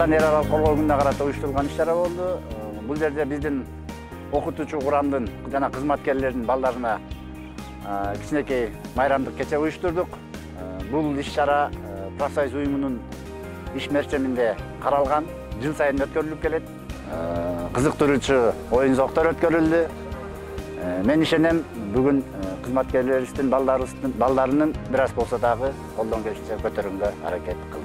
Балдарын эл аралык коргоо күнүнө карата уюштурулган иш-чара болду. Бул жерде биздин окутуучу курамдын жана кызматкерлердин балдарына кичинекей майрамдык кече уюштурдук. Бул иш-чара профсоюз уюмунун иш мерчеминде каралган, жыл сайын өткөрүлүп келет. Кызыктыруучу оюн-зооктор өткөрүлдү. Мен ишенем, бүгүн кызматкерлерибиздин балдарынын бир аз болсо дагы колдон келишинче көтөрүүгө аракет кылды.